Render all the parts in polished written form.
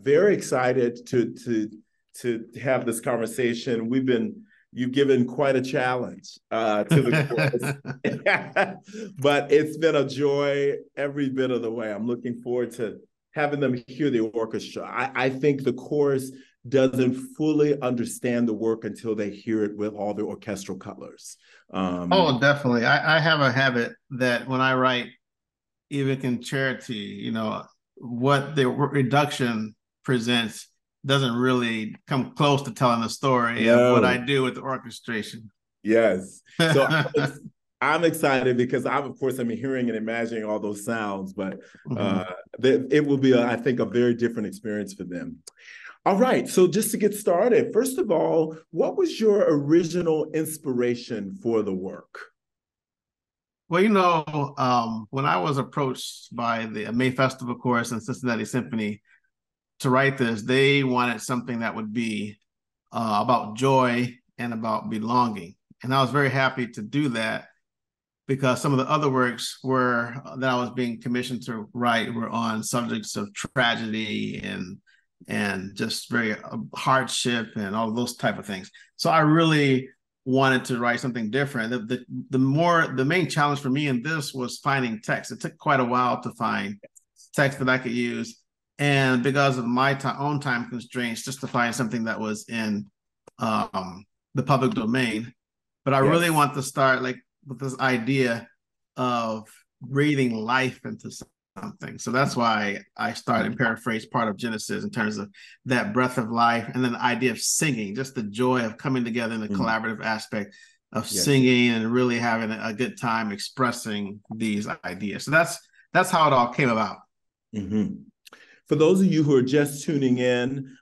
very excited to have this conversation. You've given quite a challenge to the chorus, but it's been a joy every bit of the way. I'm looking forward to having them hear the orchestra. I think the chorus doesn't fully understand the work until they hear it with all the orchestral colors. Oh, definitely. I have a habit that when I write, even concerti, what the reduction presents doesn't really come close to telling the story of what I No. do with the orchestration. Yes. So I'm excited because of course, I'm hearing and imagining all those sounds, but Mhm. it will be, I think, a very different experience for them. All right. So just to get started, first of all, what was your original inspiration for the work? Well, when I was approached by the May Festival Chorus and Cincinnati Symphony to write this, they wanted something that would be about joy and about belonging. And I was very happy to do that because some of the other works were that I was being commissioned to write were on subjects of tragedy and just very hardship and all those type of things. So I really wanted to write something different. The main challenge for me in this was finding text. It took quite a while to find text that I could use, and because of my own time constraints, just to find something that was in the public domain. But I really Yes. want to start like with this idea of breathing life into something. So that's why I started and paraphrase part of Genesis in terms of that breath of life, and then the idea of singing, just the joy of coming together in the collaborative aspect of Yes. singing and really having a good time expressing these ideas. So that's how it all came about. Mm-hmm. For those of you who are just tuning in,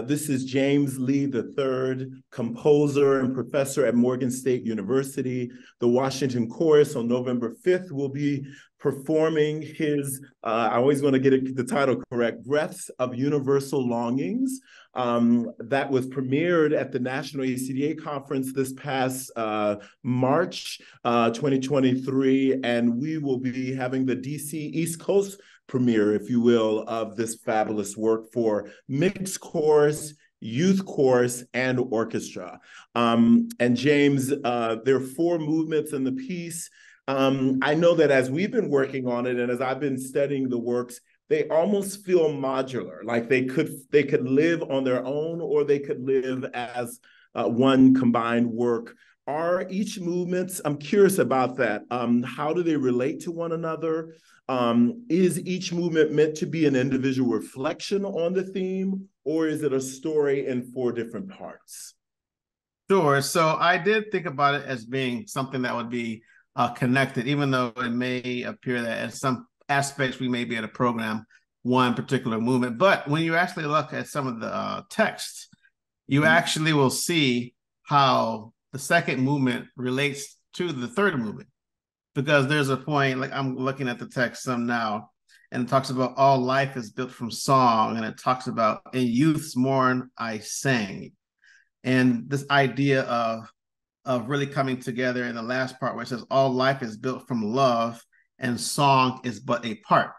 this is James Lee III, composer and professor at Morgan State University. The Washington Chorus on November 5th will be performing his, I always want to get the title correct, Breaths of Universal Longings. That was premiered at the National ACDA Conference this past March 2023, and we will be having the DC East Coast premiere, if you will, of this fabulous work for mixed chorus, youth chorus, and orchestra. And James, there are four movements in the piece. I know that as we've been working on it and as I've been studying the works, they almost feel modular, like they could live on their own or they could live as one combined work. Are each movements, I'm curious about that. How do they relate to one another? Is each movement meant to be an individual reflection on the theme, or is it a story in four different parts? Sure. So I did think about it as being something that would be connected, even though it may appear that in some aspects we may be able to program one particular movement. But when you actually look at some of the texts, you actually will see how the second movement relates to the third movement. Because there's a point, like I'm looking at the text some now, and it talks about all life is built from song, and it talks about in youth's morn I sang. And this idea of really coming together in the last part where it says all life is built from love and song is but a part.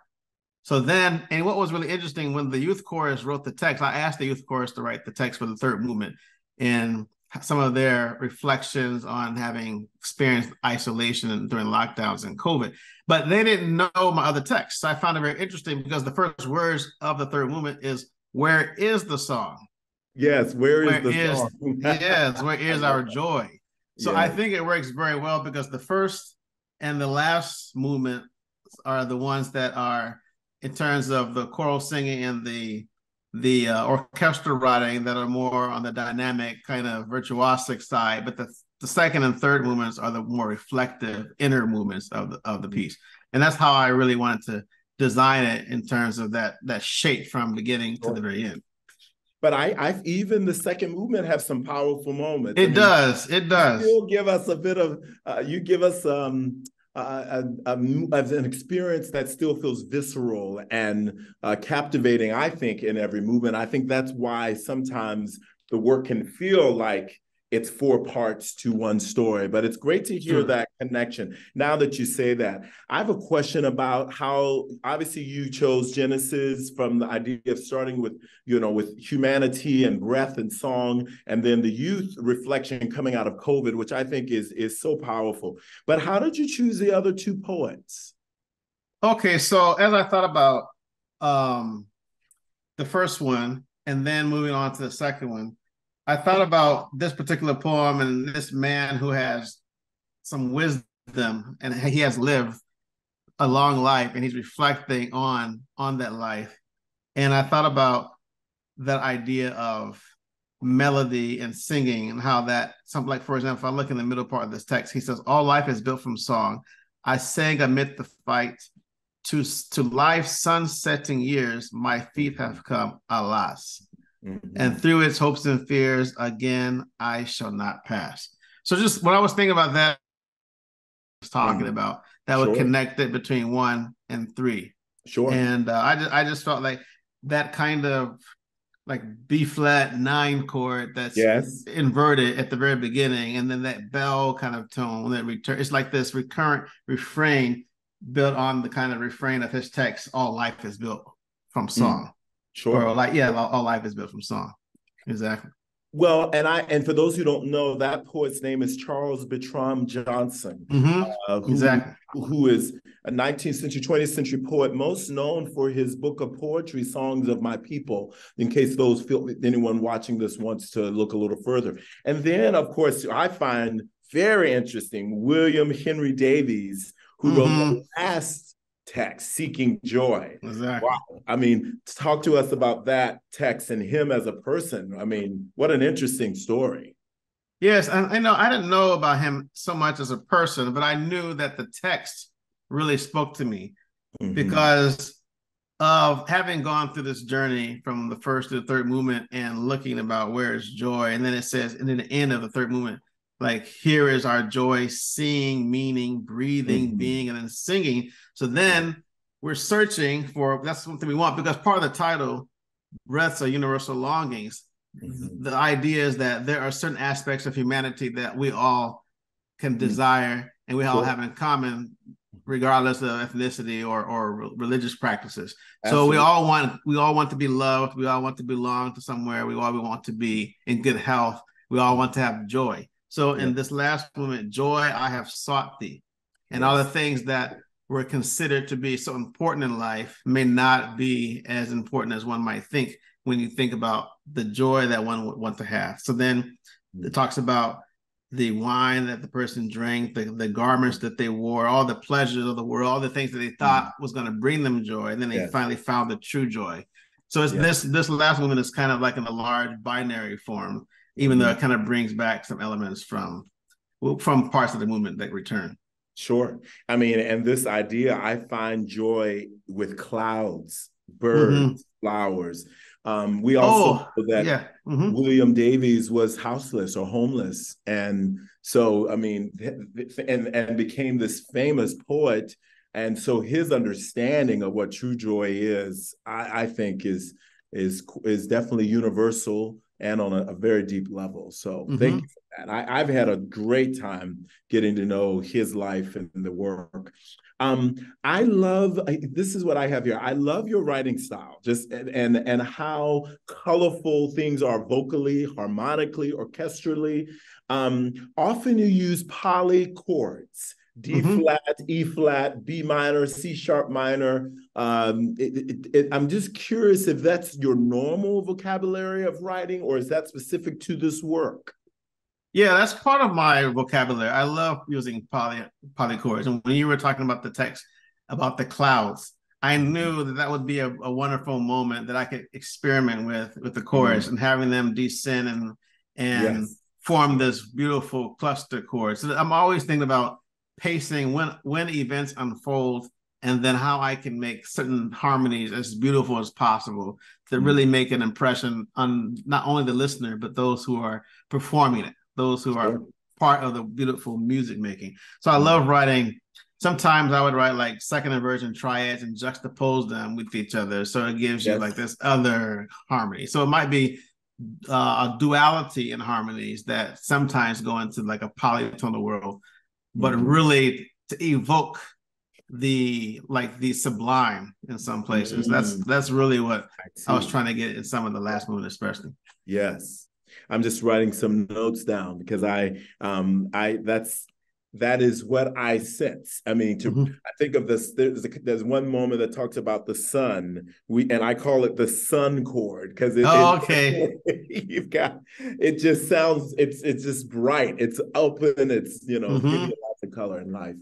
So then, and what was really interesting when the youth chorus wrote the text, I asked the youth chorus to write the text for the third movement, and some of their reflections on having experienced isolation during lockdowns and COVID, but they didn't know my other texts. So I found it very interesting because the first words of the third movement is, "Where is the song? Yes, where is Where the is, song? yes, where I is love our that. joy?" So I Yes. think it works very well because the first and the last movement are the ones that are in terms of the choral singing and the orchestral writing that are more on the dynamic kind of virtuosic side, but the second and third movements are the more reflective inner movements of the piece, and that's how I really wanted to design it in terms of that shape from beginning to the very end. But I even the second movement have some powerful moments. I It mean, does, it you does. still give us a bit of you give us an experience that still feels visceral and captivating, I think, in every movement. I think that's why sometimes the work can feel like it's four parts to one story. But it's great to hear that connection. Now that you say that, I have a question about how, obviously you chose Genesis from the idea of starting with, with humanity and breath and song, and then the youth reflection coming out of COVID, which I think is so powerful. But how did you choose the other two poets? Okay, so as I thought about the first one and then moving on to the second one, I thought about this particular poem and this man who has some wisdom and he has lived a long life and he's reflecting on that life. And I thought about that idea of melody and singing and how that, something like, for example, if I look in the middle part of this text, he says, all life is built from song. I sang amid the fight to life's sun-setting years, my feet have come, alas. Mm-hmm. And through its hopes and fears, again, I shall not pass. So just when I was thinking about that, I was talking about, that would connect it between 1 and 3. Sure. And I just felt like that kind of like B flat 9 chord that's inverted at the very beginning, and then that bell kind of tone that return. It's like this recurrent refrain built on the kind of refrain of his text. All life is built from song. Sure. Or all life is built from song. Exactly. Well, and for those who don't know, that poet's name is Charles Bertram Johnson, who is a 19th century, 20th century poet, most known for his book of poetry, Songs of My People, in case anyone watching this wants to look a little further. And then, of course, I find very interesting William Henry Davies, who wrote the last text, Seeking Joy. Exactly. Wow. I mean, talk to us about that text and him as a person. I mean, what an interesting story. Yes, and I didn't know about him so much as a person, but I knew that the text really spoke to me because of having gone through this journey from the first to the third movement and looking about where is joy. And then it says, and then the end of the third movement, like, here is our joy, seeing, meaning, breathing, being, and then singing. So then we're searching for, that's something we want, because part of the title, Breaths are Universal Longings. The idea is that there are certain aspects of humanity that we all can desire and we all have in common, regardless of ethnicity or religious practices. Absolutely. So we all want to be loved. We all want to belong to somewhere. We want to be in good health. We all want to have joy. So in this last moment, joy, I have sought thee. And all the things that were considered to be so important in life may not be as important as one might think when you think about the joy that one would want to have. So then it talks about the wine that the person drank, the garments that they wore, all the pleasures of the world, all the things that they thought was going to bring them joy. And then they finally found the true joy. So it's this last movement is kind of like in a large binary form, even though it kind of brings back some elements from parts of the movement that return. Sure. I mean, and this idea, I find joy with clouds, birds, flowers. We also know that William Davies was houseless or homeless. And so, I mean, and became this famous poet. And so his understanding of what true joy is, I think is definitely universal and on a very deep level. So thank you for that. I've had a great time getting to know his life and the work. I love, this is what I have here. I love your writing style, just and how colorful things are vocally, harmonically, orchestrally. Often you use poly chords. D flat, E flat, B minor, C sharp minor. I'm just curious if that's your normal vocabulary of writing, or is that specific to this work? Yeah, that's part of my vocabulary. I love using poly chords. And when you were talking about the text about the clouds, I knew that would be a wonderful moment that I could experiment with the chorus and having them descend and form this beautiful cluster chord. So I'm always thinking about pacing when events unfold, and then how I can make certain harmonies as beautiful as possible to really make an impression on not only the listener, but those who are performing it, those who are part of the beautiful music making. So I love writing. Sometimes I would write like second inversion triads and juxtapose them with each other. So it gives you like this other harmony. So it might be a duality in harmonies that sometimes go into like a polytonal world, but really to evoke the sublime in some places. That's really what I was trying to get in some of the last movement, especially. Yes. I'm just writing some notes down because that is what I sense. I mean, I think of this. There's one moment that talks about the sun. And I call it the sun chord because okay. You've got it. Just sounds. It's just bright. It's open. It's give you lots of color in life.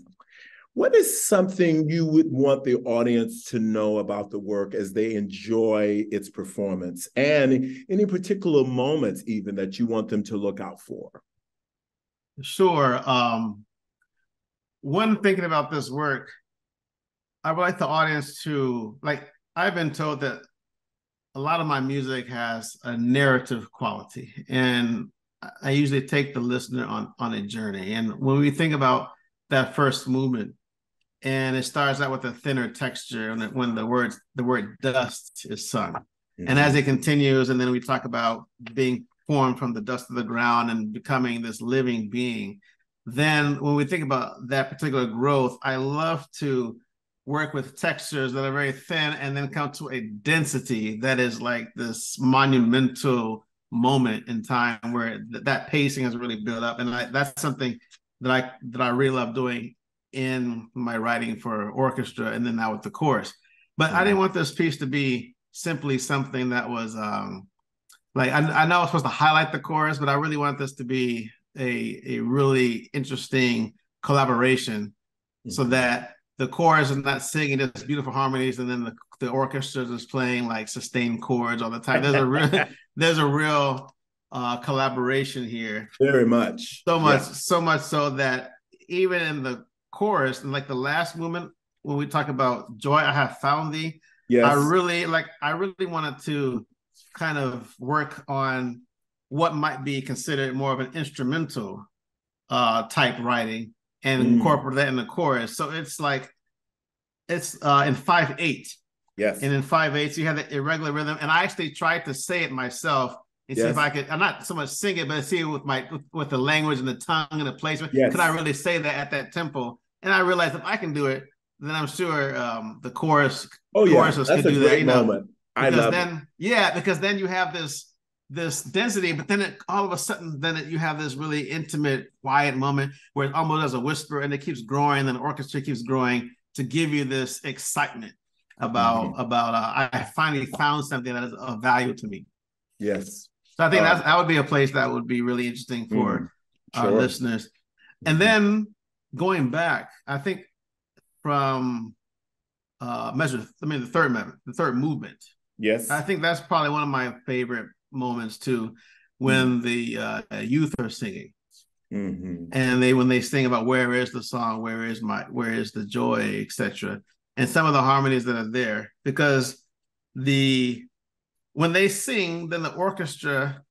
What is something you would want the audience to know about the work as they enjoy its performance, and any particular moments even that you want them to look out for? Sure. When thinking about this work, I would like the audience to, I've been told that a lot of my music has a narrative quality, and I usually take the listener on a journey. And when we think about that first movement, and it starts out with a thinner texture, and when the word dust is sung, and as it continues, and then we talk about being formed from the dust of the ground and becoming this living being. Then when we think about that particular growth, I love to work with textures that are very thin and then come to a density that is like this monumental moment in time where that pacing has really built up. And that's something that I really love doing in my writing for orchestra, and then now with the chorus. But I didn't want this piece to be simply something that was I know I was supposed to highlight the chorus, but I really want this to be a really interesting collaboration, so that the chorus is not singing just beautiful harmonies and then the orchestra is playing like sustained chords all the time. There's a real collaboration here. Very much. So much so that even in the chorus and like the last movement, when we talk about joy, I have found thee. Yes. I really wanted to kind of work on what might be considered more of an instrumental type writing and incorporate that in the chorus. So it's like it's in 5/8. Yes. And in 5/8 you have the irregular rhythm. And I actually tried to say it myself and see if I could, I'm not so much sing it, but see it with the language and the tongue and the placement. Yes. Could I really say that at that tempo? And I realized if I can do it, then I'm sure the choruses could do that. Moment. I love it. Because then you have this density, but then all of a sudden, you have this really intimate, quiet moment where it almost as a whisper, and it keeps growing, and then the orchestra keeps growing to give you this excitement about I finally found something that is of value to me. Yes. So I think that would be a place that would be really interesting for our listeners. And then going back, I think from the third movement. Yes. I think that's probably one of my favorite moments too, when the youth are singing. And when they sing about where is the song, where is the joy, etc. And some of the harmonies that are there, because when they sing, then the orchestra,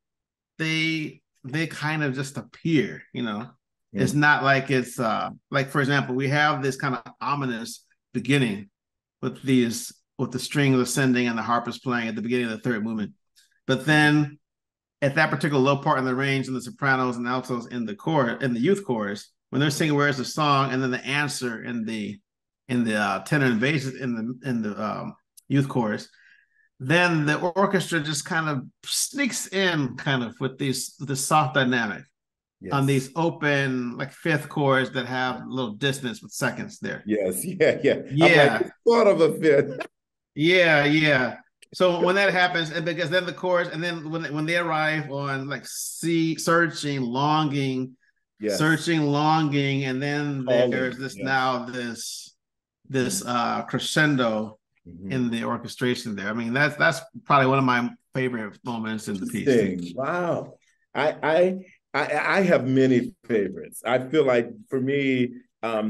they kind of just appear, It's not like it's like, for example, we have this kind of ominous beginning with the strings ascending and the harp is playing at the beginning of the third movement. But then at that particular low part in the range, and the sopranos and altos in the youth chorus, when they're singing "Where's the Song," and then the answer in the tenor and bass in the youth chorus, then the orchestra just kind of sneaks in, kind of with the soft dynamic on these open like fifth chords that have a little distance with seconds there. Yes, yeah. I'm like, sort of a fifth. Yeah. So when that happens, and because then the chorus, and then when they arrive on like searching, longing, and then there's this crescendo in the orchestration there. I mean, that's probably one of my favorite moments in the piece. Wow. I have many favorites. I feel like for me, I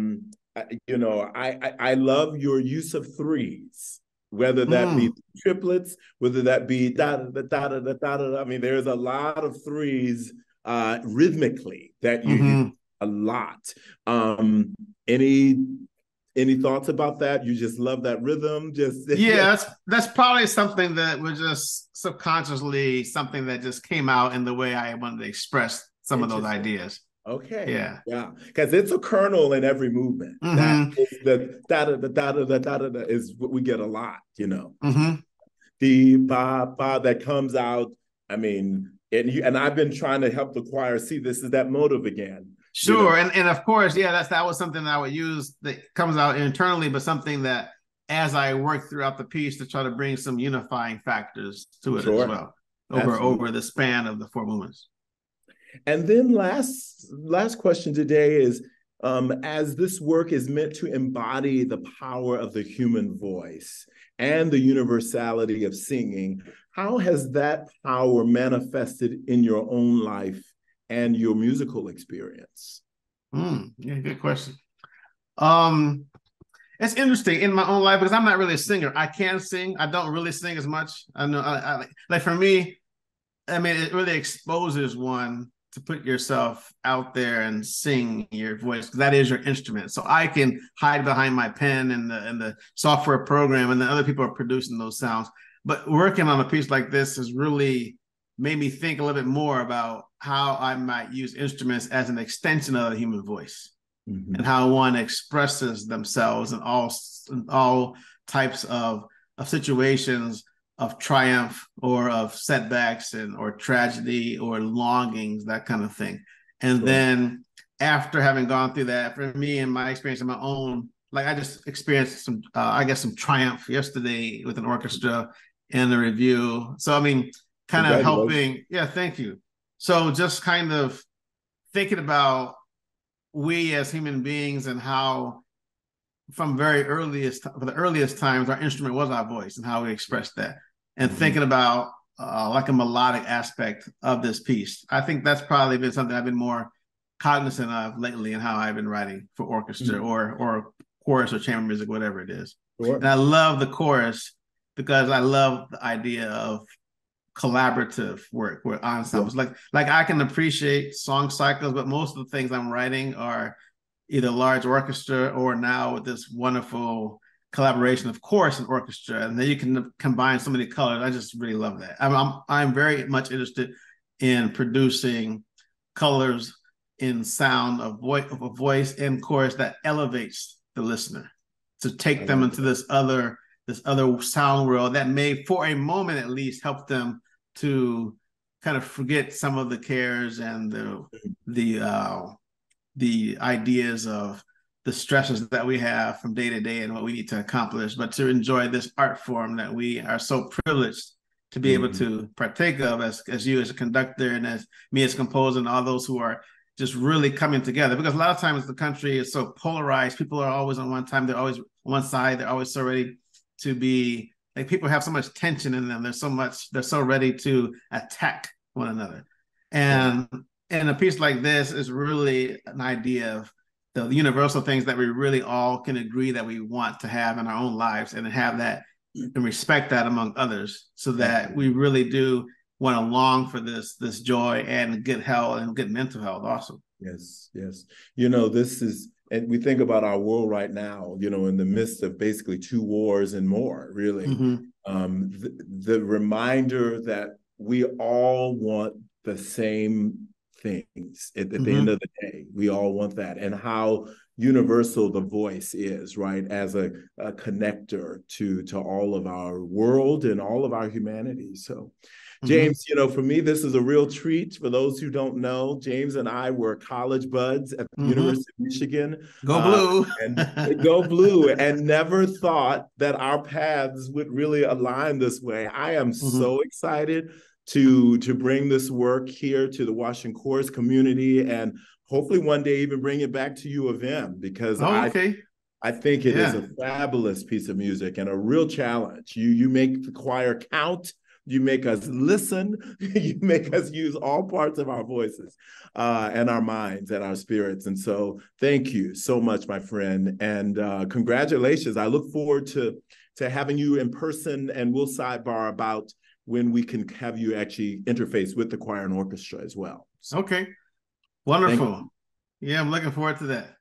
love your use of threes, whether that be triplets, whether that be da da da da da da da. I mean, there's a lot of threes rhythmically that you use a lot. Any thoughts about that? You just love that rhythm? Just Yeah, that's probably something that was just subconsciously something that just came out in the way I wanted to express some of those interesting. ideas. Okay. Yeah. Yeah. Because it's a kernel in every movement. That Mm-hmm. is the da da da da da da da da is what we get a lot, you know. Mm-hmm. The ba ba that comes out. I mean, and I've been trying to help the choir see this is that motive again, you know. Sure. And of course, yeah, that was something that I would use that comes out internally, but something that as I work throughout the piece to try to bring some unifying factors to it as Sure. well over Absolutely. the span of the four movements. And then last question today is, as this work is meant to embody the power of the human voice and the universality of singing, how has that power manifested in your own life and your musical experience? Yeah, good question. Um, it's interesting in my own life because I'm not really a singer. I can sing. I don't really sing as much. I know, like for me, I mean, it really exposes one to put yourself out there and sing your voice. That is your instrument. So I can hide behind my pen and the software program, and then other people are producing those sounds. But working on a piece like this has really made me think a little bit more about how I might use instruments as an extension of the human voice and how one expresses themselves in all types of situations of triumph or of setbacks and or tragedy or longings, that kind of thing. And Sure. then after having gone through that, for me and my experience in my own, like I just experienced some, I guess some triumph yesterday with an orchestra and the review. So I mean, kind of Congratulations. helping. Yeah, thank you. So just kind of thinking about we as human beings and how from the earliest times our instrument was our voice and how we expressed that and thinking about like a melodic aspect of this piece. I think that's probably been something I've been more cognizant of lately in how I've been writing for orchestra or chorus or chamber music, whatever it is. Sure. And I love the chorus because I love the idea of collaborative work with Yeah. ensembles. Like I can appreciate song cycles, but most of the things I'm writing are either large orchestra or now with this wonderful collaboration of chorus and orchestra, and then you can combine so many colors. I just really love that. I'm very much interested in producing colors in sound of voice and chorus that elevates the listener to take them into this other sound world that may for a moment at least help them to kind of forget some of the cares and the ideas of the stresses that we have from day to day and what we need to accomplish, but to enjoy this art form that we are so privileged to be able to partake of as you as a conductor and as me as a composer and all those who are just really coming together. Because a lot of times the country is so polarized. People are always on one time. They're always on one side. They're always so ready to be like, people have so much tension in them. They're so ready to attack one another. And a piece like this is really an idea of the universal things that we really all can agree that we want to have in our own lives and have that and respect that among others so that we really do want to long for this joy and good health and good mental health also. Yes, yes. You know, this is, and we think about our world right now, you know, in the midst of basically two wars and more, really. The reminder that we all want the same things at the end of the day. We all want that. And how universal the voice is, right? As a connector to all of our world and all of our humanity. So James, you know, for me, this is a real treat. For those who don't know, James and I were college buds at the University of Michigan. Go Blue. And go Blue, and never thought that our paths would really align this way. I am so excited to bring this work here to the Washington Chorus community and hopefully one day even bring it back to U of M because I think it is a fabulous piece of music and a real challenge. You make the choir count. You make us listen. You make us use all parts of our voices and our minds and our spirits. And so thank you so much, my friend. And congratulations. I look forward to having you in person, and we'll sidebar about when we can have you actually interface with the choir and orchestra as well. So, okay. Wonderful. Yeah, I'm looking forward to that.